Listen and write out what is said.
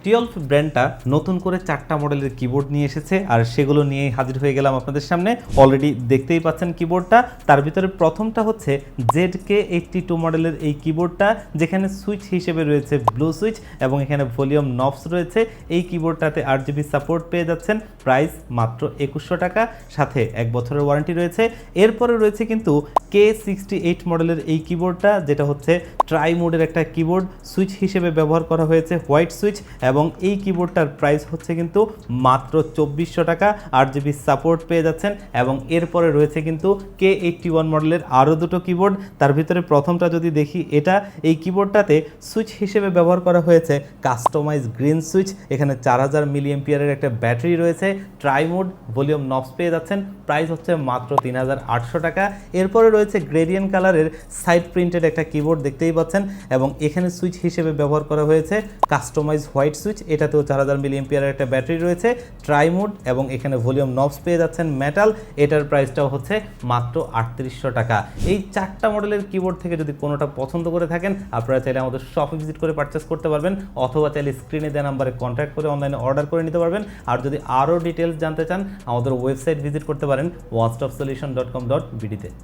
টিওলফ ব্র্যান্ডটা নতুন করে 4টা মডেলের কিবোর্ড নিয়ে এসেছে আর সেগুলো নিয়েই হাজির হয়ে গেলাম আপনাদের সামনে। অলরেডি দেখতেই পাচ্ছেন কিবোর্ডটা। তার ভিতরে প্রথমটা হচ্ছে ZK82 মডেলের এই কিবোর্ডটা, যেখানে সুইচ হিসেবে রয়েছে ব্লু সুইচ এবং এখানে ভলিউম নবস রয়েছে। এই কিবোর্ডটাতে 8GB সাপোর্ট পেয়ে যাচ্ছেন। প্রাইস মাত্র 2100 টাকা, সাথে 1 বছরের ওয়ারেন্টি রয়েছে। এরপরে রয়েছে কিন্তু K68 মডেলের এই কিবোর্ডটা, যেটা হচ্ছে ট্রাই মোডের একটা কিবোর্ড, সুইচ হিসেবে ব্যবহার করা হয়েছে হোয়াইট সুইচ, এবং এই কিবোর্ডটার প্রাইস হচ্ছে কিন্তু মাত্র 2400 টাকা। 8GB সাপোর্ট পেয়ে যাচ্ছেন। এবং এরপরে রয়েছে কিন্তু K81 মডেলের আরও দুটো কিবোর্ড। তার ভিতরে প্রথমটা যদি দেখি, এটা এই কিবোর্ডটাতে সুইচ হিসেবে ব্যবহার করা হয়েছে কাস্টমাইজ গ্রিন সুইচ। এখানে 4000 মিলিঅ্যাম্পিয়ারের একটা ব্যাটারি রয়েছে। ট্রাই মোড, ভলিউম নবস পেয়ে যাচ্ছেন। প্রাইস হচ্ছে মাত্র 3800 টাকা। এরপরে রয়েছে গ্রেডিয়েন্ট কালারের সাইড প্রিন্টেড একটা কিবোর্ড, দেখতেই পাচ্ছেন, এবং এখানে সুইচ হিসেবে ব্যবহার করা হয়েছে কাস্টমাইজ হোয়াইট সুইচ। এটাতেও 4000 মিলিঅ্যাম্পিয়ারের একটা ব্যাটারি রয়েছে। ট্রাই মোড এবং এখানে ভলিউম নবস পেয়ে যাচ্ছেন মেটাল। এটার প্রাইসটাও হচ্ছে মাত্র 3800 টাকা। এই 4টা মডেলের কিবোর্ড থেকে যদি কোনোটা পছন্দ করে থাকেন, আপনারা চাইলে আমাদের শপে ভিজিট করে পারচেস করতে পারবেন, অথবা চাইলে স্ক্রিনে দেওয়া নাম্বারে কন্ট্যাক্ট করে অনলাইনে অর্ডার করে নিতে পারবেন। আর যদি আরও ডিটেলস জানতে চান, আমাদের ওয়েবসাইট ভিজিট করতে পারেন onestopsolution.com.bd তে।